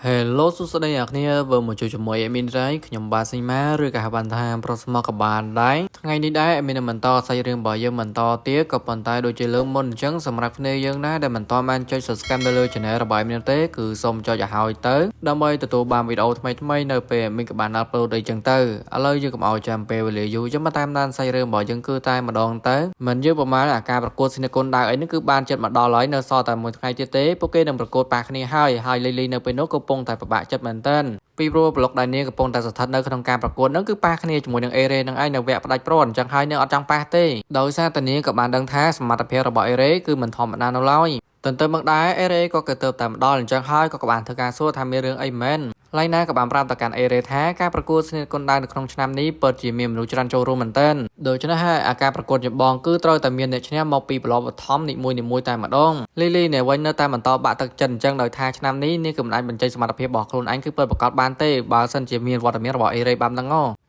Hello សួស្តីអ្នកគ្នាវិលមកជួបជាមួយ admin ដែរខ្ញុំបាទសីម៉ាឬក៏ហៅបានថាប្រុសស្មោះក៏បានដែរថ្ងៃនេះដែរ admin នឹងបន្តសាច់រឿងរបស់យើងបន្តទៀតក៏ប៉ុន្តែដូចជាលើមុនអញ្ចឹងសម្រាប់គ្នាយើងណាដែលមិនតបានចុច subscribe នៅលើ channel របស់ admin ទេគឺសូមចុចឲ្យហើយទៅដើម្បីទទួលបានវីដេអូថ្មីៗនៅពេល admin ក៏បាន upload អីចឹងទៅឥឡូវយើងកុំឲ្យចាំពេលវេលាយូរចឹងមកតាមដានសាច់រឿងរបស់យើងគឺតែម្ដងទៅមិនយូរប្រហែលអាការប្រកួត Senior គុណដៅអីហ្នឹងគឺបានចិត្តមកដល់ហើយនៅសល់តែមួយថ្ងៃទៀតទេពួកគេនឹងប្រកួតប៉ះគ្នាហើយ Lily នៅពេលនោះកំពុងតែពិបាកចិត្តមែនទែនពីព្រោះ ប្លុក ដែលនាងកំពុងតែស្ថិតនៅក្នុងការប្រកួតហ្នឹងគឺប៉ះគ្នាជាមួយនឹង Ere នឹងឯងនៅវគ្គផ្ដាច់ព្រាត់អញ្ចឹងហើយនាងអត់ចង់ប៉ះទេដោយសារតែនាងក៏បានដឹងថាសមត្ថភាពរបស់ Ere គឺមិនធម្មតានៅឡើយទន្ទឹមមកដែរ Ere ក៏ទៅតែម្ដងអញ្ចឹងហើយក៏បានធ្វើការសួរថាមានរឿងអីមែនឡៃណាក៏បានប្រាប់ទៅកាន់ Ere ថាការប្រកួត Senior គុណដៅនៅក្នុងឆ្នាំនេះពិតជាមានមនុស្សច្រើនចូលរួមមែនទែនដូច្នេះហើយអាការប្រកួតចម្បងគឺត្រូវតែមានអ្នកឈ្នះមកពីប្រឡោះបឋមនីមួយៗតែម្ដង Lily នៅវិញនៅតែបន្តបាក់ទឹកចិត្តអញ្ចឹងដោយថាឆ្នាំនេះនាងក៏មិនអាចបញ្ចេញសមត្ថភាពរបស់ខ្លួនឯងគឺពិតប្រាកដបានទេបើសិនជាមានវត្តមានរបស់ Ere បែបហ្នឹង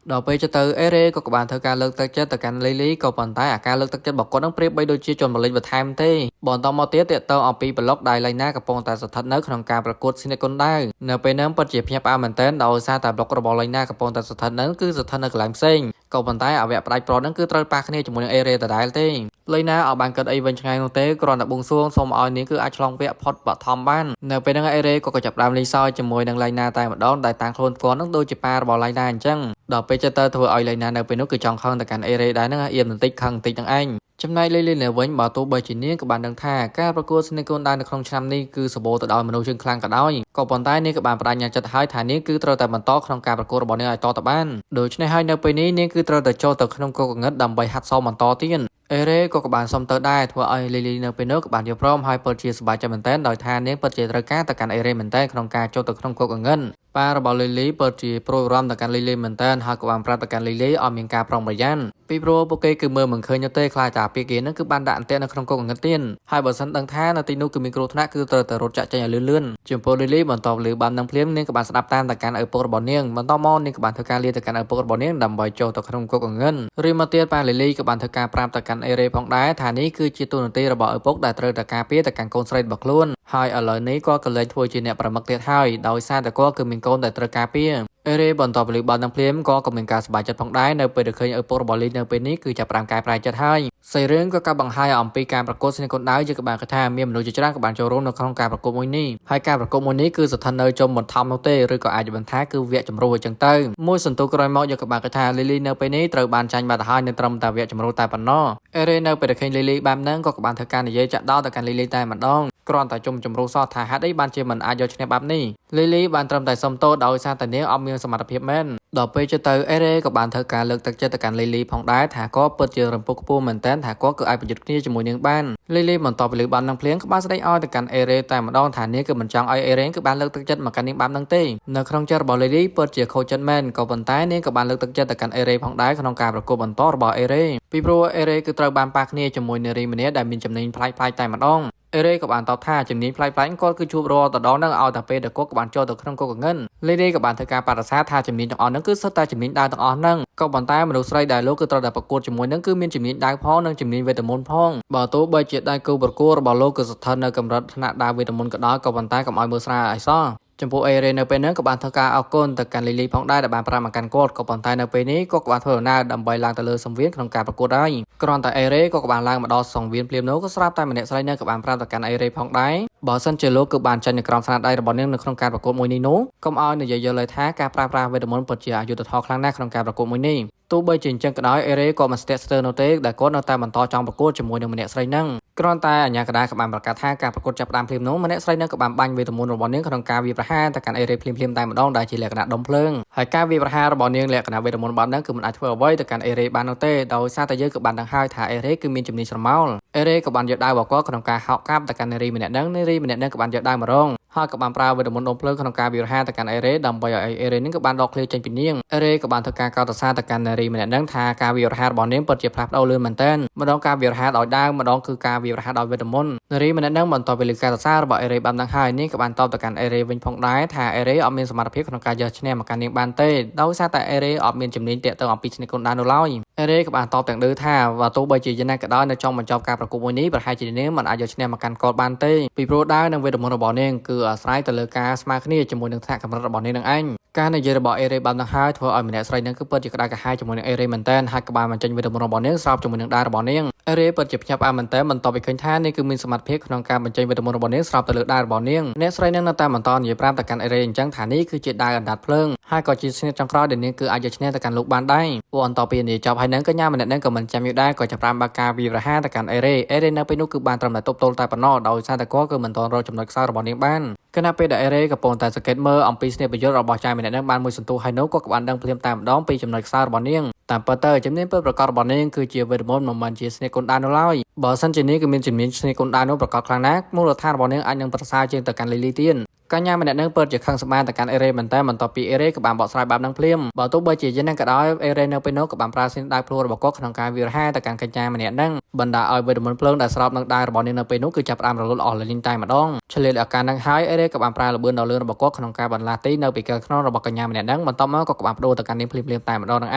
ដល់ពេលទៅ Ere ក៏បានធ្វើការលើកទឹកចិត្តទៅកាន់ Lily ក៏ប៉ុន្តែអាការលើកទឹកចិត្តរបស់គាត់នឹងប្រៀបបីដូចជាជនបលេងបន្ថែមទេបន្តមកទៀតទាក់ទងអំពីប្លុកដែល Lina កំពុងតែស្ថិតនៅក្នុងការប្រកួត Senior គុណដៅនៅពេលហ្នឹងពិតជាភ្ញាក់ផ្អើលមែនទែនដោយសារតែប្លុករបស់ Lina កំពុងតែស្ថិតនៅគឺស្ថិតនៅកន្លែងផ្សេងក៏ប៉ុន្តែអវគ្គផ្ដាច់ព្រាត់ហ្នឹងគឺត្រូវប៉ះគ្នាជាមួយនឹង Ere ដដែលទេ Lina អត់បានគិតអីវិញឆ្ងាយនោះទេគ្រាន់តែបួងសួងសូមឲ្យនាងគឺអាចឆ្លងវគ្គផុតបឋមបាននៅពេលហ្នឹង Ere ក៏ចាប់ផ្ដើមលេងសើចជាមួយនឹង Lina តែម្ដងដែលតាំងខ្លួនគាត់នឹងដូចជាប៉ារបស់ Lina អញ្ចឹងដល់ពេលចិត្តទៅធ្វើឲ្យ Lina នៅពេលនោះគឺចង់ខឹងទៅកាន់ Ere ដែរហ្នឹងអៀនបន្តិចខឹងបន្តិចហ្នឹងឯងចំណែក Lily នៅវិញបើទោះបីជានាងក៏បានដឹងថាការប្រកួត Senior គុណដៅនៅក្នុងឆ្នាំនេះគឺសម្បូរទៅដោយមនុស្សជើងខ្លាំងក៏ដោយក៏ប៉ុន្តែនាងក៏បានបដិញ្ញាចិត្តហើយថានាងគឺត្រូវតែបន្តក្នុងការប្រកួតរបស់នាងឲ្យតទៅបានដូច្នេះហើយនៅពេលនេះនាងគឺត្រូវតែចូលទៅក្នុងគោកកង្វឹតដើម្បីហាត់សមបន្តទៀត Ere ក៏បានសុំទៅដែរធ្វើឲ្យ Lily នៅពេលនោះក៏បានយល់ព្រមហើយពិតជាសប្បាយចិត្តមែនទែនដោយថានាងពិតជាត្រូវការទៅកាន់ Ere មែនទែនក្នុងការចូលទៅក្នុងគោកកង្វឹតប៉ារបស់ Lily ពិតជាព្រួយបារម្ភទៅកាន់ Lily មែនទែនហើយក៏បានប្រាប់ទៅកាន់ Lily ឲ្យមានការប្រុងប្រយ័ត្នពីព្រោះពួកគេគឺមើលមិនឃើញទេខ្លាចតែពាក្យគេនឹងគឺបានដាក់អន្ទាក់នៅក្នុងគោកកង្វឹតទៀតហើយបើសិនដឹងថានៅទីនោះគឺមានគ្រោះថ្នាក់គឺត្រូវតែរត់ចាក់ចេញឲ្យលឿនៗចំពោះ Lily បន្ទាប់ឮបាននឹងភ្លាមនាងក៏បានស្ដាប់តាមទៅកាន់ឪពុករបស់នាងបន្ទាប់មកនាងក៏បានធ្វើការលាទៅកាន់ឪពុករបស់នាងដើម្បីចូលទៅក្នុងគោកកង្វឹតឬមកទៀតប៉ា Lily ក៏បានធ្វើការប្រាប់ទៅកាន់ Ere ផងដែរថានេះគឺជាទូនាទីរបស់ឪពុកដែលត្រូវតែការពារទៅកាន់កូនស្រីរបស់ខ្លួនហើយឥឡូវនេះគាត់ក៏លែងធ្វើជាអ្នកប្រមឹកទៀតហើយដោយសារតែគាត់គឺមានកូនដែលត្រូវការពារ Ere បន្ទាប់ពីបាននឹងភ្លាមក៏មានការសប្បាយចិត្តផងដែរនៅពេលដែលឃើញឪពុករបស់ Lily នៅពេលនេះគឺចាប់ផ្ដើមកែប្រែចិត្តហើយសាច់រឿងក៏កាត់បង្ហាញអំពីការប្រកួត Senior គុណដៅជាក៏បានថាមានមនុស្សជាច្រើនក៏បានចូលរួមនៅក្នុងការប្រកួតមួយនេះហើយការប្រកួតមួយនេះគឺស្ថិតនៅចុងបឋមនោះទេឬក៏អាចបានថាគឺវគ្គចម្រុះអញ្ចឹងទៅមួយសន្ទុះក្រោយមកយកក៏បានថា Lily នៅពេលនេះត្រូវបានចាញ់បាត់ហើយនៅត្រឹមតែវគ្គចម្រុះតែប៉ុណ្ណោះ Ere នៅពេលដែលឃើញ Lily បែបហ្នឹងក៏បានធ្វើការនិយាយចាក់ដោតទៅកាន់ Lily តែម្ដងគ្រាន់តែជុំចម្រុះសោះថាហេតុអីបានជាមិនអាចយកឈ្នះបែបនេះ Lily បានត្រឹមតែសុំទោសដោយសារតែនាងអត់មានសមត្ថភាពមែនដល់ពេលចិត្តទៅ Ere ក៏បានធ្វើការលើកទឹកចិត្តទៅកាន់ Lily ផងដែរថាគាត់ពិតជារំពុកខ្ពស់មែនទែនថាគាត់គឺអាចប្រយុទ្ធគ្នាជាមួយនាងបាន Lily បន្ទាប់ពីលើបាននឹងភ្លៀងក៏បានស្ដីឲ្យទៅកាន់ Ere តែម្ដងថានាងគឺមិនចង់ឲ្យ Ere គឺបានលើកទឹកចិត្តមកកាន់នាងបែបហ្នឹងទេនៅក្នុងចិត្តរបស់ Lily ពិតជាខូចចិត្តមែនក៏ប៉ុន្តែនាងក៏បានលើកទឹកចិត្តទៅកាន់ Ere ផងដែរក្នុងការប្រកួតបន្តរបស់ Ere ពីព្រោះ Ere គឺត្រូវបានប៉ះគ្នាជាមួយនារីម្នាក់ដែលមានចំណេញប្លែកៗតែម្ដង Ere ក៏បានតបថាជំនាញប្លែកៗគាត់គឺជួបរាល់ដងហ្នឹងឲ្យតែពេលដែលគាត់ក៏បានចូលទៅក្នុងគោកកង្វឹត Lily ក៏បានធ្វើការបដិសេធថាជំនាញទាំងអស់ហ្នឹងគឺសុទ្ធតែជំនាញដើរទាំងអស់ហ្នឹងក៏ប៉ុន្តែមនុស្សស្រីដែលលោកគឺត្រូវតែប្រកួតជាមួយនឹងគឺមានជំនាញដើរផងនិងជំនាញវេទមន្តផងបើទោះបីជាដៃគូប្រកួតរបស់លោកគឺស្ថិតនៅកម្រិតថ្នាក់ដើរវេទមន្តក៏ដោយក៏ប៉ុន្តែកុំឲ្យមើលស្រាលឲ្យសោះចំពោះ Ere នៅពេលហ្នឹងក៏បានធ្វើការអរគុណទៅកាន់ Lily ផងដែរដែលបានប្រាប់មកកាន់គាត់ក៏ប៉ុន្តែនៅពេលនេះគាត់ក៏បានធ្វើដំណើរដើម្បីឡើងទៅលើសង្វៀនក្នុងការប្រកួតហើយគ្រាន់តែ Ere ក៏បានឡើងមកដល់សង្វៀនភ្លាមនោះក៏ស្រាប់តែម្នាក់ស្រីនៅក៏បានប្រាប់ទៅកាន់ Ere ផងដែរបើសិនជាលោកគឺបានចាញ់នៅក្រោមស្នាដៃរបស់នាងនៅក្នុងការប្រកួតមួយនេះនោះកុំឲ្យនិយាយយកលើថាការប្រើប្រាស់វេទមន្តពិតជាអយុត្តិធម៌ខ្លាំងណាស់ក្នុងការប្រកួតមួយនេះទោះបីជាអញ្ចឹងក៏ដោយ Ere ក៏មិនស្ទាក់ស្ទើរនោះទេដែលគាត់នៅតែបន្តចង់ប្រកួតជាមួយនឹងម្នាក់ស្រីហ្នឹងគ្រាន់តែអាញាកដាក៏បានប្រកាសថាការប្រកួតចាប់ផ្ដើមភ្លាមនោះម្នាក់ស្រីហ្នឹងក៏បានបាញ់វេទមន្តរបស់នាងក្នុងការវាយប្រហារទៅកាន់ Ere ភ្លាមៗតែម្ដងដែលជាលក្ខណៈដុំភ្លើងហើយការវាយប្រហាររបស់នាងលក្ខណៈវេទមន្តបែបហ្នឹងគឺមិនអាចធ្វើអ្វីទៅកាន់ Ere បាននោះទេដោយសារតែយើងក៏បានដឹងហើយថា Ere គឺមានជំនាញស្រមោល Ere ក៏បានយកដាវរបស់គាត់ក្នុងការហោកកាប់ទៅកាន់នារីម្នាក់ហ្នឹងក៏បានយកដាវមករងហើយក៏បានប្រើវេទមន្តដុំភ្លើងក្នុងការវាយប្រហារទៅកាន់ Ere ដើម្បីឲ្យ Ere នឹងក៏បានដកឃ្លាចេញពីនាង Ere ក៏បានធ្វើការកោតសរសើរទៅកាន់នារីម្នាក់ហ្នឹងថាការវាយប្រហាររបស់នាងពិតជាផ្លាស់ប្ដូរលឿនមែនទែនម្ដងការវាយប្រហារដោយដាវម្ដងគឺការវា វាប្រហាដោយវេទមន្តនារីម្នាក់នឹងបន្តពីលើការសរសើររបស់អេរ៉េបានដឹងហើយនេះក៏បានតបទៅកាន់អេរ៉េវិញផងដែរថាអេរ៉េអត់មានសមត្ថភាពក្នុងការយកឈ្នះមកកាន់នាងបានទេដោយសារតែអេរ៉េអត់មានជំនាញទាក់ទងអំពីស្នេហ៍កូនដាននោះឡើយអេរ៉េក៏បានតបទាំងដូចថាបើទោះបីជាយ៉ាងណាក៏ដោយនៅចុងបញ្ចប់ការប្រកួតមួយនេះប្រហែលជានាងមិនអាចយកឈ្នះមកកាន់កូនបានទេពីព្រោះដាវនិងវេទមន្តរបស់នាងគឺអាស្រ័យទៅលើការស្មើគ្នាជាមួយនឹងថ្នាក់កម្រិតរបស់នាងនឹងឯងការនិយាយរបស់អេរ៉េបាននឹងហើយធ្វើឲ្យម្នាក់ស្រីនឹងគឺពិតជាក្តៅក្រហាយជាមួយនឹងអេរ៉េមែនតើហើយក៏បានបញ្ចេញវេទមន្តរបស់នាងស្របជាមួយនឹងដាវរបស់នាងអេរ៉េពិតជាភ្ញាក់ផ្អើលមែនតើបន្ទាប់ពីឃើញថានាងគឺមានសមត្ថភាពក្នុងការបញ្ចេញវេទមន្តរបស់នាងស្របទៅលើដាវរបស់នាងអ្នកស្រីនឹងនៅតែបន្តនិយាយប្រាប់ទៅកាន់អេរ៉េអញ្ចឹងថានេះគឺជាដាវអណ្ដាតភ្លើងហើយក៏ជាស្នេហ៍ចុងក្រោយដែលនាងគឺអាចយកឈ្នះទៅកាន់លោកបានដែរពួកអន្តពីនេះចប់ហើយនឹងកញ្ញាម្នាក់នឹងក៏មិនចាំយូរដែរក៏ចាប់ផ្ដើមបើកការវាយប្រហារទៅកាន់អេរ៉េនៅពេលនោះគឺបានត្រឹមតែទប់ទល់តែប៉ុណ្ណោះដោយសារតែគាត់គឺមិនទាន់រកចំណុចខ្សោយរបស់នាងបានគណៈពេលដែលអេរ៉េកំពុងតែសង្កេតមើលអំពីស្នេហ៍ប្រយុទ្ធរបស់ចាយម្នាក់នឹងបានមួយសន្ទុះហើយនោះក៏បានដឹងភ្លាមតែម្ដងពីចំណុចខ្សោយរបស់នាងតាមពិតទៅជំនាញពិតប្រាកដរបស់នាងគឺជាវេទមន្តមិនមែនជាស្នេហ៍កូនដាននោះឡើយបើសិនជានាងគឺមានជំនាញស្នេហ៍កូនដាននោះប្រកបខ្លាំងណាស់មូលដ្ឋានរបស់នាងអាចនឹងប្រសើរជាងទៅកាន់លីលីទៀតកញ្ញាម្នាក់នឹងពិតជាខឹងសម្បានទៅកាន់អេរ៉េមែនតើបន្ទាប់ពីអេរ៉េក៏បានបកស្រាយបែបនឹងភ្លាមបើទោះបីជាយ៉ាងណាក៏ដោយអេរ៉េនៅពេលនោះក៏បានប្រើសិនដៅភ្លួររបស់គាត់ក្នុងការវាយរហាទៅកាន់កញ្ញាម្នាក់នឹងបណ្ដាឲ្យវេទមន្តភ្លើងដែលស្របនឹងដៅរបស់នាងនៅពេលនោះគឺចាប់ផ្ដើមរលត់អស់លីងតែម្ដងឆ្លៀតឱកាសនឹងហើយអេរ៉េក៏បានប្រើល្បឿនដ៏លឿនរបស់គាត់ក្នុងការបន្លាស់ទីនៅពីកែខ្នងរបស់កញ្ញាម្នាក់នឹងបន្ទាប់មកក៏បានបដូរទៅកាន់នាងភ្លាមៗតែម្ដងនឹង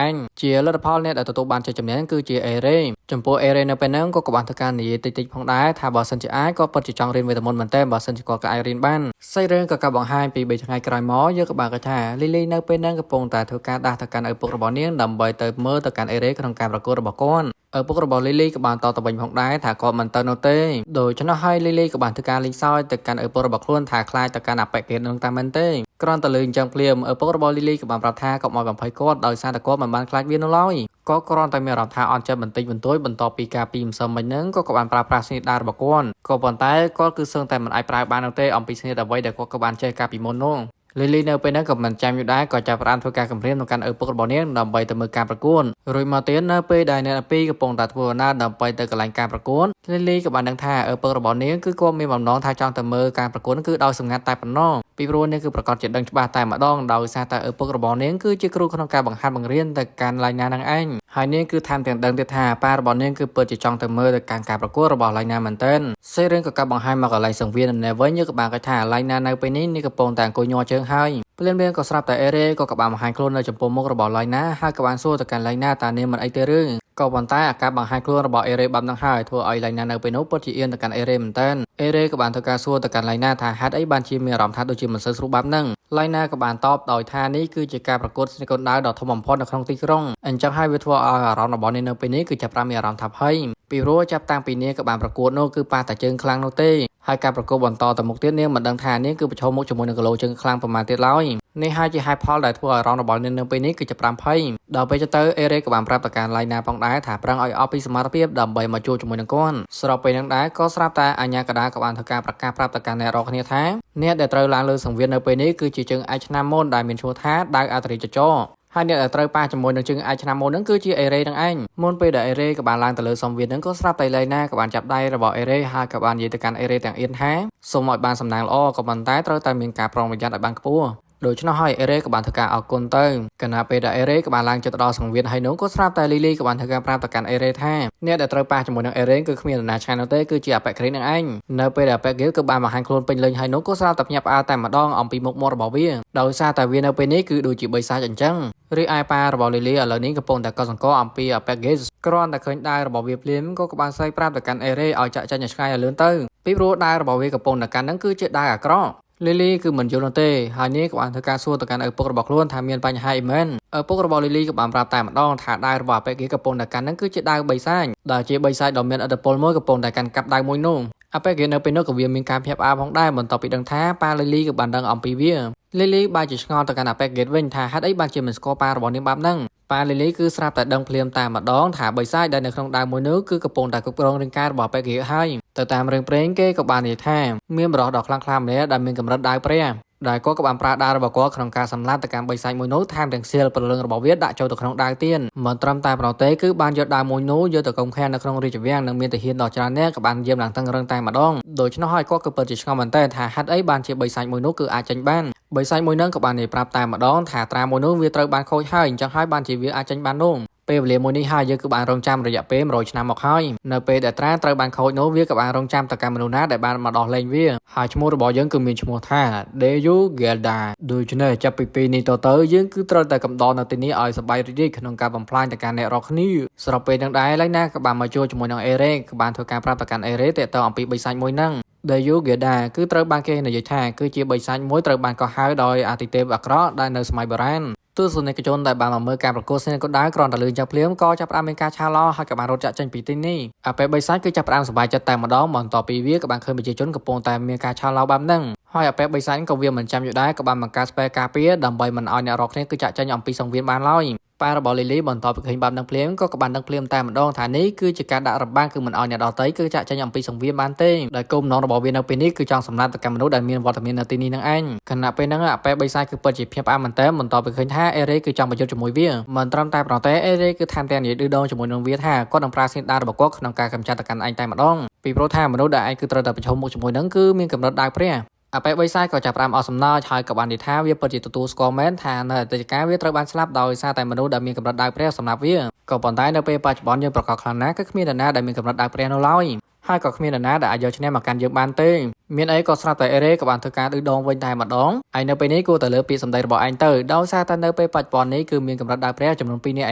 ឯងជាលទ្ធផលអ្នកដែលទទួលបានជ័យជំនះគឺជាអេរ៉េចំពោះអេរ៉េនៅពេលនោះក៏បានធ្វើការនិយាយតិចៗផងដែរថាបើសិនជាអាចក៏ពិតជាចង់រៀនវេទមន្តមែនតើបើសិនជាគាត់ក៏អាចរៀនបានសាច់រឿងក៏កបង្ហាញពី3ថ្ងៃក្រោយមកយើងក៏បានកថាលីលីនៅពេលហ្នឹងកំពុងតែធ្វើការដាស់ទៅកាន់ឪពុករបស់នាងដើម្បីទៅមើលទៅកាន់អេរ៉េក្នុងការប្រកួតរបស់គាត់ឪពុករបស់លីលីក៏បានតទៅវិញផងដែរថាគាត់មិនទៅនោះទេដូច្នោះហើយលីលីក៏បានធ្វើការលេងសើចទៅកាន់ឪពុករបស់ខ្លួនថាខ្លាចទៅកាន់អបិកេតនឹងតាមមែនទេគ្រាន់តែលើអញ្ចឹងភ្លាមឪពុករបស់លីលីក៏បានប្រាប់ថាកុំឲ្យបំភ័យគាត់ដោយសារតែគាត់មិនបានខ្លាចវានោះឡើយក៏គ្រាន់តែមានអារម្មណ៍ថាអន់ចិត្តបន្តិចបន្តួចបន្ទាប់ពីការពីម្សិលមិញហ្នឹងក៏បានប្រើប្រាស់ស្នេហ៍ដារបស់គាត់ក៏ប៉ុន្តែគាត់គឺសឹងតែមិនអាចប្រើបាននោះទេអំពីស្នេហ៍អ្វីដែលគាត់ក៏បានចេះកាលពីមុននោះលីលីនៅពេលហ្នឹងក៏មិនចាំយូរដែរក៏ចាប់ផ្ដើមធ្វើការគម្រាមក្នុងកាន់ឪពុករបស់នាងដើម្បីទៅមើលការប្រកួតរួចមកទៀតនៅពេលដែលអ្នកទាំងពីរកំពុងតែធ្វើដំណើរដើម្បីទៅកន្លែងការប្រកួតលីលីក៏បានដឹងថាឪពុករបស់នាងគឺគាត់មានបំណងថាចង់ទៅមើលការប្រកួតគឺដោយសម្ងាត់តែប៉ុណ្ណោះពីព្រោះនាងគឺប្រកាសជាដឹងច្បាស់តែម្ដងដោយសារតែឪពុករបស់នាងគឺជាគ្រូក្នុងការបង្ហាត់បង្រៀនទៅកាន់ឡៃណានឹងឯងហើយនាងគឺថែមទាំងដឹងទៀតថាប៉ារបស់នាងគឺពិតជាចង់ទៅមើលទៅកាន់ការប្រកួតរបស់ឡៃណាមែនទែនសេរឿងក៏កាប់បង្ហាញមកកន្លែងសង្វៀននៅវិញយើងក៏បានកថាឡៃណានៅពេលនេះនាងកំពុងតែអង្គុយញ័រជើងហើយភ្លាមក៏ស្រាប់តែអេរ៉េក៏បានបង្ហាញខ្លួននៅចំពោះមុខរបស់ឡៃណាហើយក៏បានសួរទៅកាន់ឡៃណាតើនាងមិនអីទេឬក៏ប៉ុន្តែអាការបង្ហាញខ្លួនរបស់អេរ៉េបាននឹងហើយធ្វើឲ្យឡៃណានៅពេលនោះពិតជាអៀនទៅកាន់អេរ៉េមែនតើអេរ៉េក៏បានធ្វើការសួរទៅកាន់ឡៃណាថាហេតុអីបានជាមានអារម្មណ៍ថាដូចជាមិនសូវស្រួលបែបហ្នឹងឡៃណាក៏បានតបដោយថានេះគឺជាការប្រកួតស្នេហ៍កូនដាវដ៏ធំបំផុតនៅក្នុងទីក្រុងអញ្ចឹងហើយវាធ្វើឲ្យអារម្មណ៍របស់នាងនៅពេលនេះគឺចាប់ផ្ដើមមានអារម្មណ៍ថាភ័យពីព្រោះចាប់តាំងពីនាងក៏បានប្រកួតនោះគឺប៉ះតែជើងខ្លាំងនោះទេហើយការប្រកួតបន្តទៅមុខទៀតនាងមិនដឹងថានាងគឺប្រឈមមុខជាមួយនឹងគីឡូជើងខ្លាំងប្រមាណទៀតឡើយនេះហើយជាហេតុផលដែលធ្វើឲ្យអារម្មណ៍របស់នាងនៅពេលនេះគឺចាប់ផ្ដើមភ័យដល់ពេលទៅអេរ៉េក៏បានប្រាប់ទៅកាន់ឡៃណាផងដែរថាប្រឹងឲ្យអស់ពីសមត្ថភាពដើម្បីមកជួបជាមួយនឹងគាត់ស្របពេលហ្នឹងដែរក៏ស្រាប់តែអាញាកដាក៏បានធ្វើការប្រកាសប្រាប់ទៅកាន់អ្នករកគ្នាថាអ្នកដែលត្រូវឡើងលើសង្វៀននៅពេលនេះគឺជាជើងឯកឆ្នាំមុនដែលមានឈ្មោះថាដាវអតរិយចរហើយអ្នកដែលត្រូវប៉ះជាមួយនឹងជើងឯកឆ្នាំមុនហ្នឹងគឺជាអេរ៉េនឹងឯងមុនពេលដែលអេរ៉េក៏បានឡើងទៅលើសង្វៀនហ្នឹងក៏ស្រាប់តែឡៃណាក៏បានចាប់ដៃរបស់អេរ៉េហើយក៏បាននិយាយទៅកាន់អេរ៉េទាំងអៀនថាសូមឲ្យបានសំណាងល្អក៏ប៉ុន្តែត្រូវតែមានការប្រុងប្រយ័ត្នឲ្យបានខ្ពស់ដូច្នោះហើយអេរ៉េក៏បានធ្វើការអរគុណទៅគណៈពេលដែលអេរ៉េក៏បានឡើងចិត្តដល់សង្វៀនហើយនោះក៏ស្រាប់តែលីលីក៏បានធ្វើការប្រាប់ទៅកាន់អេរ៉េថាអ្នកដែលត្រូវប៉ះជាមួយនឹងអេរ៉េគឺគ្មាននរណាឆ្ងាយនោះទេគឺជាអបិក្រិតនឹងឯងនៅពេលដែលអបិក្រិតក៏បានបង្ហាញខ្លួនពេញលេញហើយនោះក៏ស្រាប់តែភ្ញាក់ផ្អើលតែម្ដងអំពីមុខមាត់របស់វាដោយសារតែវានៅពេលនេះគឺដូចជាបីសាច់អញ្ចឹងរីឯប៉ារបស់លីលីឥឡូវនេះកំពុងតែកត់សង្កល់អំពីអបិក្រិតគ្រាន់តែឃើញដាវរបស់វាភ្លាមក៏បានស្អីប្រាប់ទៅកាន់អេរ៉េឲ្យចាក់ចេញឲ្យឆ្ងាយឲ្យលឿនទៅពីព្រោះដាវរបស់វាកំពុងតែកាន់ហ្នឹងគឺជាដាវអាក្រក់លីលីគឺមិនយល់នោះទេហើយនេះក៏បានធ្វើការសួរទៅកាន់ឪពុករបស់ខ្លួនថាមានបញ្ហាអីមែនឪពុករបស់លីលីក៏បានប្រាប់តែម្ដងថាដាវរបស់អបិគេកំពុងតែកាន់ហ្នឹងគឺជាដាវបីសាច់ដែលជាបីសាច់ដ៏មានឥទ្ធិពលមួយកំពុងតែកាន់កាប់ដាវមួយនោះអបិគេនៅពេលនោះក៏វាមានការភ្ញាក់ផ្អើលផងដែរបន្ទាប់ពីដឹងថាប៉ាលីលីក៏បានដឹងអំពីវាលីលីបានជាឆ្ងល់ទៅកាន់អបិគេវិញថាហេតុអីបានជាមិនស្គាល់ប៉ារបស់នាងបែបហ្នឹងប៉ាលីលីគឺស្រាប់តែដឹងភ្លាមតែម្ដងថាបីសាច់ដែលនៅក្នុងដាវមួយនោះគឺកំពុងតែគ្រប់គ្រងរាងកាយរបស់អបិគេហើយទៅតាមរឿងព្រេងគេក៏បាននិយាយថាមានបរិសុទ្ធដ៏ខ្លាំងក្លាម្នាក់ដែលមានកម្រិតដាវព្រះដែលគាត់ក៏បានប្រើដាវរបស់គាត់ក្នុងការសម្លាប់ទៅកាន់បីសាច់មួយនោះថែមទាំងសៀលព្រលឹងរបស់វាដាក់ចូលទៅក្នុងដាវទៀតមិនត្រឹមតែប៉ុណ្ណោះទេគឺបានយកដាវមួយនោះយកទៅកុំខាននៅក្នុងរាជវាំងនិងមានទាហានដ៏ច្រើននាក់ក៏បានយាមឡើងតឹងរឹងតែម្ដងដូច្នោះហើយគាត់ក៏ពិតជាឆ្ងល់មែនតើថាហេតុអីបានជាបីសាច់មួយនោះគឺអាចចេញបានបីសាច់មួយនឹងក៏បាននិយាយប្រាប់តែម្ដងថាត្រាមួយនោះវាត្រូវបានខូចហើយអញ្ចឹងហើយបានជាវាអាចចេញបាននោះ ពេល ពេលវេលាមួយនេះហើយយើងគឺបានរងចាំរយៈពេល100ឆ្នាំមកហើយនៅពេលដែលត្រាត្រូវបានខូចនោះវាក៏បានរងចាំទៅកាន់មនុស្សណាដែលបានមកដោះលែងវាហើយឈ្មោះរបស់យើងគឺមានឈ្មោះថា Deyu Gelda ដូច្នេះចាប់ពីពេលនេះទៅយើងគឺត្រូវតែកំដរនៅទីនេះឲ្យសប្បាយរីករាយក្នុងការបំផ្លាញទៅកាន់អ្នករាល់គ្នាស្របពេលនឹងដែរឡៃណាក៏បានមកជួបជាមួយនឹងអេរ៉េក៏បានធ្វើការប្រាប់ទៅកាន់អេរ៉េទាក់ទងអំពីបិសាចមួយហ្នឹងដែលយូហ្គេដាគឺត្រូវបានគេនិយាយថាគឺជាបិសាចមួយត្រូវបានកោះហៅដោយអាទិទេពអាក្រក់ដែលនៅសម័យបុរាណទស្សនិកជនដែលបានមកមើលការប្រកួតស្នេហ៍កណ្ដាលគ្រាន់តែលឺយ៉ាងភ្លាមក៏ចាប់ផ្ដើមមានការឆាឡោហើយក៏បានរត់ចាក់ចេញពីទីនេះអាពេលបិសាចគឺចាប់ផ្ដើមសប្បាយចិត្តតែម្ដងបន្ទាប់ពីវាក៏បានឃើញប្រជាជនកំពុងតែមានការឆាឡោបែបហ្នឹងហើយអាពេលបិសាចក៏វាមិនចាំយូរដែរក៏បានបង្កើតស្ពែការពារដើម្បីមិនឲ្យអ្នករកគ្នាគឺចាក់ចេញអំពីសង្វៀនបានឡើយប៉ារបស់លីលីបន្ទាប់ពីឃើញបែបនឹងភ្លាមក៏បានដឹងភ្លាមតែម្ដងថានេះគឺជាការដាក់របាំងគឺមិនឲ្យអ្នកដទៃគឺចាក់ចេញអំពីសង្វៀនបានទេដោយគោលបំណងរបស់វានៅពេលនេះគឺចង់សម្លាប់ទៅកាន់មនុស្សដែលមានវត្តមាននៅទីនេះនឹងឯងខណៈពេលហ្នឹងអាប៉ែបិសាចគឺពិតជាភ្ញាក់ផ្អើលមែនទែនបន្ទាប់ពីឃើញថាអេរ៉េគឺចង់ប្រយុទ្ធជាមួយវាមិនត្រឹមតែប៉ុណ្ណោះទេអេរ៉េគឺថែមទាំងនិយាយឌឺដងជាមួយនឹងវាថាគាត់នឹងប្រើស្នាដៃរបស់គាត់ក្នុងការកម្ចាត់ទៅកាន់ឯងតែម្ដងពីព្រោះថាមនុស្សដែលឯងគឺត្រូវតែប្រឈមមុខជាមួយនឹងគឺមានកម្រិតដៅព្រះអាប៉ែបិសាចក៏ចាប់ផ្ដើមអស់សំណើចហើយក៏បាននិយាយថាវាពិតជាទទួលស្គាល់មែនថានៅអតីតកាលវាត្រូវបានស្លាប់ដោយសារតែមនុស្សដែលមានកម្រិតដៅព្រះសម្រាប់វាក៏ប៉ុន្តែនៅពេលបច្ចុប្បន្នយើងប្រកាសខ្លាំងណាស់គឺគ្មាននរណាដែលមានកម្រិតដៅព្រះនោះឡើយហើយក៏គ្មាននរណាដែលអាចយកឈ្នះមកកាន់យើងបានទេមានអីក៏ស្រាប់តែអេរ៉េក៏បានធ្វើការឌឺដងវិញតែម្ដងហើយនៅពេលនេះគួរតែលើពាក្យសម្ដីរបស់ឯងទៅដោយសារតែនៅពេលបច្ចុប្បន្ននេះគឺមានកម្រិតដៅព្រះចំនួន2នាក់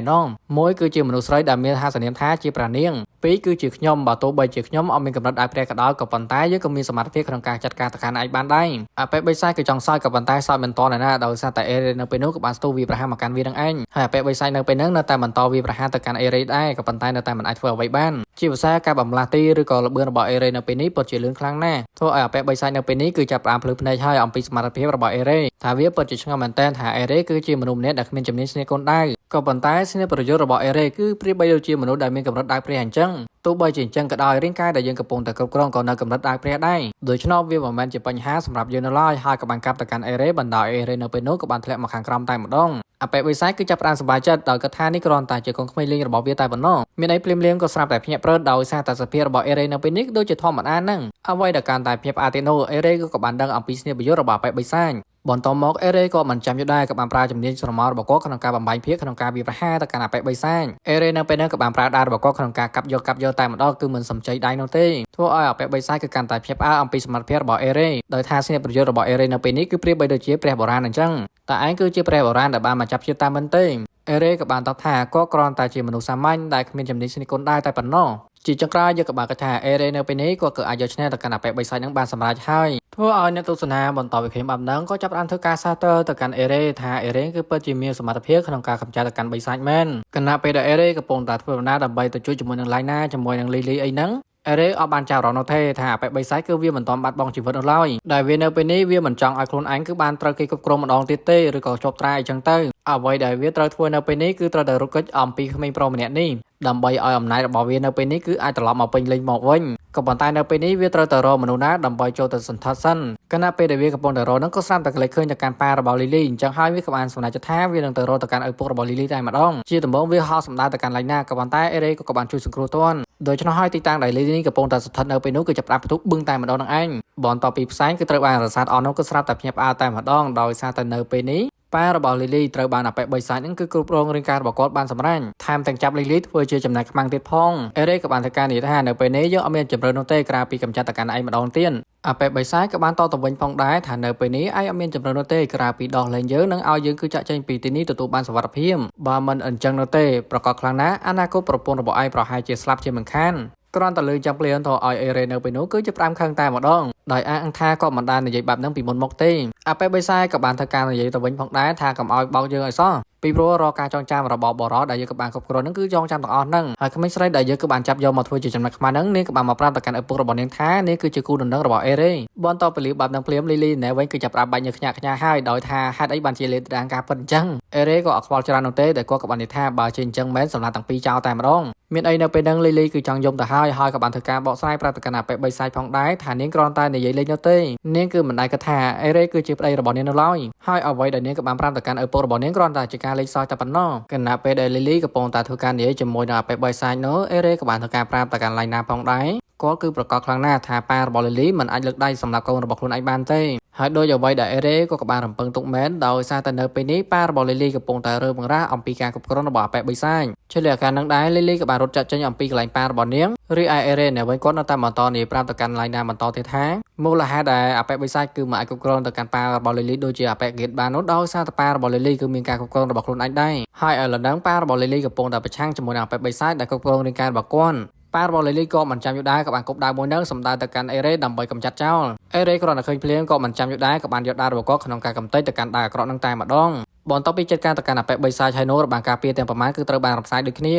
ឯណោះមួយគឺជាមនុស្សស្រីដែលមានហាសនាមថាជាប្រានាងពីរគឺជាខ្ញុំបើទោះបីជាខ្ញុំអត់មានកម្រិតដៅព្រះក៏ដោយក៏ប៉ុន្តែយើងក៏មានសមត្ថភាពក្នុងការចាត់ការទៅកាន់ឯងបានដែរអាប៉ែបិសាចគឺចង់សើចក៏ប៉ុន្តែសើចមិនតន់ណាដោយសារតែអេរ៉េនៅពេលនោះក៏បានស្ទុះវាប្រហារមកកាន់វានឹងឯងហើយអាប៉ែបិសាចនៅពេលហ្នឹងនៅតែបន្តវាប្រហារទៅកាន់អេរ៉េដែរក៏ប៉ុន្តែនៅតែមិនអាចធ្វើអ្វីបានជាភាសាការបំលាស់ទីឬក៏ល្បឿនរបស់អេរ៉េនៅពេលនេះពិតជាលឿនខ្លាំងណាស់ធ្វើឲ្យអាប៉ែបិសាចនៅពេលនេះគឺចាប់ផ្ដើមភ្លឺភ្នែកហើយអំពីសមត្ថភាពរបស់អេរ៉េថាវាពិតជាឆ្ងល់មែនទែនថាអេរ៉េគឺជាមនុស្សម្នាក់ដែលគ្មានជំនាញស្នេហ៍កូនដៅក៏ប៉ុន្តែស្នេហ៍ប្រយុទ្ធរបស់អេរ៉េគឺប្រៀបបីដូចជាមនុស្សដែលមានកម្រិតដៅព្រះអញ្ចឹងទោះបីជាអញ្ចឹងក៏ដោយរាងកាយដែលយើងកំពុងតែគ្រប់គ្រងក៏នៅកម្រិតដៅព្រះដែរដូច្នោះវាមិនមែនជាបញ្ហាសម្រាប់យើងនៅឡើយហើយក៏បានកាប់ទៅកាន់អេរ៉េបណ្ដោយអេរ៉េនៅពេលនោះក៏បានធ្លាក់មកខាងក្រោមតែម្ដងអាប៉ែបិសាចគឺចាប់ផ្ដើមសប្បាយចិត្តដោយគាត់ថានេះគ្រាន់តែជាកូនក្មេងលេងរបស់វាតែប៉ុណ្ណោះមានអីភ្លាមៗក៏ស្រាប់តែភ្ញាក់ព្រឺតដោយសារតែសភាពរបស់អេរ៉េនៅពេលនេះដូចជាធម្មតាហ្នឹងអ្វីដែលកាន់តែភ្ញាក់ផ្អើលទៀតនោះអេរ៉េក៏បានដឹងអំពីស្នេហ៍ប្រយុទ្ធរបស់អាប៉ែបិសាចបន្តមកអេរ៉េក៏មិនចាំយូរដែរក៏បានប្រើជំនាញស្រមោលរបស់គាត់ក្នុងការបំបែកភាគក្នុងការវាប្រហារទៅកាន់អាប៉ែបិសាចអេរ៉េនៅពេលនោះក៏បានប្រើដាវរបស់គាត់ក្នុងការកាប់យកតែម្ដងគឺមិនសំចៃដៃនោះទេធ្វើឲ្យអាប៉ែបិសាចគឺកាន់តែភ្ញាក់ផ្អើលអំពីសមត្ថភាពរបស់អេរ៉េដោយថាស្នេហ៍ប្រយុទ្ធរបស់អេរ៉េនៅពេលនេះគឺប្រៀបបីដូចជាព្រះបុរាណអញ្ចឹងតែឯងគឺជាព្រះបុរាណដែលបានមកចាប់ជាតិតាមមិនទេអេរ៉េក៏បានតបថាគាត់គ្រាន់តែជាមនុស្សសាមញ្ញដែលគ្មានជំនាញស្នេហ៍គុណដែរតែប៉ុណ្ណោះជាចុងក្រោយយើងក៏បានគិតថាអេរ៉េនៅពេលនេះគាត់ក៏អាចយកឈ្នះទៅកាន់អាប៉ែបិសាចនឹងបានសម្រេចហើយធ្វើឲ្យអ្នកទស្សនាបន្តវិខេមបានដឹងក៏ចាប់ផ្ដើមធ្វើការសាទរទៅកាន់អេរ៉េថាអេរ៉េគឺពិតជាមានសមត្ថភាពក្នុងការកម្ចាត់ទៅកាន់បិសាចមែនគណៈពេលដែលអេរ៉េកំពុងតែធ្វើដំណើរដើម្បីទៅជួយជាមួយនឹងឡៃណាជាមួយនឹងលីលីអីហ្នឹងអេរ៉េអត់បានចាប់រកនោះទេថាអាប៉ែបិសាចគឺវាមិនទាន់បាត់បង់ជីវិតនោះឡើយដែលវានៅពេលនេះវាមិនចង់ឲ្យខ្លួនឯងគឺបានត្រូវគេគ្រប់គ្រងម្ដងទៀតទេឬក៏ជាប់ត្រាអីចឹងទៅអ្វីដែលវាត្រូវធ្វើនៅពេលនេះគឺត្រូវតែរកកិច្ចអំពីក្មេងប្រុសម្នាក់នេះដើម្បីឲ្យអំណាចរបស់វានៅពេលនេះគឺអាចត្រឡប់មកពេញលេញមកវិញក៏ប៉ុន្តែនៅពេលនេះវាត្រូវតែរកមនុស្សណាដើម្បីចូលទៅសន្ធិដ្ឋសិនគណៈពេលដែលវាកំពុងតែរកហ្នឹងក៏ស្រាប់តែក្លែកឃើញទៅកាន់ប៉ារបស់លីលីអញ្ចឹងហើយវាក៏បានសម្រេចចិត្តថាវានឹងទៅរកទៅកាន់ឪពុករបស់លីលីតែម្ដងជាដំបូងវាហោះសម្ដៅទៅកាន់ឡៃណាក៏ប៉ុន្តែអេរ៉េក៏បានជួយសង្គ្រោះទាន់ដូច្នោះហើយទីតាំងដែលលីលីកំពុងតែស្ថិតនៅពេលនោះគឺចាប់ផ្ដើមផ្ទុះបឹងតែម្ដងនឹងឯងបន្ទាប់ពីផ្សែងគឺត្រូវបានរសាត់អស់នោះក៏ស្រាប់តែភ្ញាក់ផ្អើលតែម្ដងដោយសារតែនៅពេលនេះប៉ារបស់លីលីត្រូវបានអាប៉ែបិសាចហ្នឹងគឺគ្រប់គ្រងរាងកាយរបស់គាត់បានសម្រាញ់ថែមទាំងចាប់លីលីធ្វើជាចំណាយខ្មាំងទៀតផងអេរ៉េក៏បានធ្វើការនិយាយថានៅពេលនេះយើងអត់មានជម្រើសនោះទេក្រៅពីកម្ចាត់ទៅកាន់ឯងម្ដងទៀតអាប៉ែបិសាចក៏បានតទៅវិញផងដែរថានៅពេលនេះឯងអត់មានជម្រើសនោះទេក្រៅពីដោះលែងយើងនិងឲ្យយើងគឺចាក់ចេញពីទីនេះទទួលបានសុវត្ថិភាពបើមិនអញ្ចឹងនោះទេប្រកាសខ្លាំងណាស់អនាគតប្រពន្ធរបស់ឯងប្រហែលជាស្លាប់ជាមិនខានគ្រាន់តែលើចាំភ្លាមទៅឲ្យអេរ៉េនៅពេលនោះគឺជាផ្ដាំខឹងតែម្ដងដោយអះថាគាត់មិនបាននិយាយបែបហ្នឹងពីមុនមកទេអាប៉ែបិសាចក៏បានធ្វើការនិយាយទៅវិញផងដែរថាកុំឲ្យបោកយើងឲ្យសោះពីព្រោះរកការចងចាំរបស់បរិសដែលយើងក៏បានគ្រប់គ្រងហ្នឹងគឺចងចាំទាំងអស់ហ្នឹងហើយក្មេងស្រីដែលយើងក៏បានចាប់យកមកធ្វើជាចំណាក់ខ្មាំងហ្នឹងនាងក៏បានមកប្រាប់ទៅកាន់ឪពុករបស់នាងថានាងគឺជាគូដណ្ដឹងរបស់អេរ៉េបន្តទៅលីបែបហ្នឹងភ្លាមលីលីណែវិញគឺចាប់ផ្ដើមបាញ់ញើសខ្ញាក់ហើយដោយថាហេតុអីបានជាលេតាំងការពិតអញ្ចឹងអេរ៉េក៏អត់ខ្វល់ច្រើននោះទេតែគាត់ក៏បាននិយាយថាបើជាអញ្ចឹងមែនសម្រាប់ទាំងពីរចោលតែម្ដងមានអីនៅពេលហ្នឹងលីលីគឺចង់យំទៅហើយក៏បានធ្វើការបកស្រាយប្រាប់ទៅកាន់អាប៉ែបិសាចផងដែរថានាងគ្រាន់តែនិយាយលេងនោះទេនាងគឺមិនដែលគិតថាអេរ៉េគឺជាប្តីរបស់នាងនៅឡើយហើយអ្វីដែលនាងក៏បានប្រាប់ទៅកាន់ឪពុករបស់នាងគ្រាន់តែជាការលេងសើចតែប៉ុណ្ណោះគណៈពេលដែលលីលីកំពុងតែធ្វើការនិយាយជាមួយនឹងអាប៉ែបិសាចនោះអេរ៉េក៏បានធ្វើការប្រាប់ទៅកាន់ឡៃណាផងដែរគាត់គឺប្រកាសខ្លាំងណាស់ថាប៉ារបស់លីលីមិនអាចលើកដៃសម្រាប់កូនរបស់ខ្លួនឯងបានទេ ហើយដោយអ្វីដែលអេរ៉េក៏បានរំពឹងទុកមែនដោយសារតែនៅពេលនេះប៉ារបស់លីលីកំពុងតែរើបង្រាស់អំពីការគ្រប់គ្រងរបស់អាប៉ែបិសាចជាលក្ខណៈនឹងដែរលីលីក៏បានរត់ចាក់ចេញអំពីកន្លែងប៉ារបស់នាងរីឯអេរ៉េនៅវិញគាត់នៅតែបន្តនិយាយប្រាប់ទៅកាន់ឡៃណាបន្តទៀតថាមូលហេតុដែលអាប៉ែបិសាចគឺមិនអាចគ្រប់គ្រងទៅកាន់ប៉ារបស់លីលីដូចជាអាប៉ែហ្គេតបាននោះដោយសារតែប៉ារបស់លីលីគឺមានការគ្រប់គ្រងរបស់ខ្លួនឯងដែរហើយឥឡូវហ្នឹងប៉ារបស់លីលីកំពុងតែប្រឆាំងជាមួយនឹងអាប៉ែបិសាចដែលគ្រប់គ្រងរាងកាយរបស់គាត់ប៉ារបស់លីលីក៏មិនចាំយូរដែរក៏បានគប់ដាវមួយនឹងសម្ដៅទៅកាន់អេរ៉េដើម្បីកម្ចាត់ចោលអេរ៉េគ្រាន់តែឃើញភ្លាមក៏មិនចាំយូរដែរក៏បានយកដាវរបស់គាត់ក្នុងការកំទេចទៅកាន់ដាវអាក្រក់នឹងតែម្ដងបន្ទាប់ពីចាត់ការទៅកាន់អាប៉ែបិសាចហើយនោះរបាំងការពារទាំងប្រមាណគឺត្រូវបានរំសាយដូចគ្នា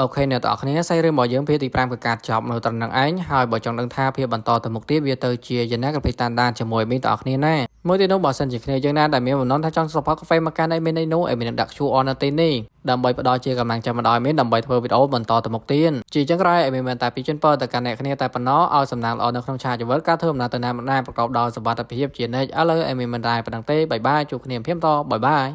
អូខេអ្នកទាំងអស់គ្នាសាច់រឿងរបស់យើងភាគទី5គឺការចប់នៅត្រឹមនឹងឯងហើយបើចង់ដឹងថាភាគបន្តទៅមុខទៀតវាទៅជាយ៉ាងណាក៏ភ្លេចតាមដានជាមួយមីនទាំងអស់គ្នាណាមួយទៀតនោះបើសិនជាគ្នាយើងណាដែលមានបំណងថាចង់សុខភាពកាហ្វេមកកាន់ឲ្យមានន័យនោះឲ្យមានដាក់ QR នៅទីនេះដើម្បីផ្ដល់ជាកម្លាំងចិត្តមកដល់មីនដើម្បីធ្វើវីដេអូបន្តទៅមុខទៀតជាចឹងក្រោយឲ្យមានតែពីជូនពរទៅកាន់អ្នកគ្នាតែប៉ុណ្ណោះឲ្យសំណាងល្អនៅក្នុងឆាកជីវិតការធ្វើដំណើរទៅណាប្រកបដោយសុវត្ថិភាពជានិច្ចឥឡូវឲ្យមានតែប៉ុណ្្នឹងទេបាយបាយជួបគ្នាភ្លាមតបាយបាយ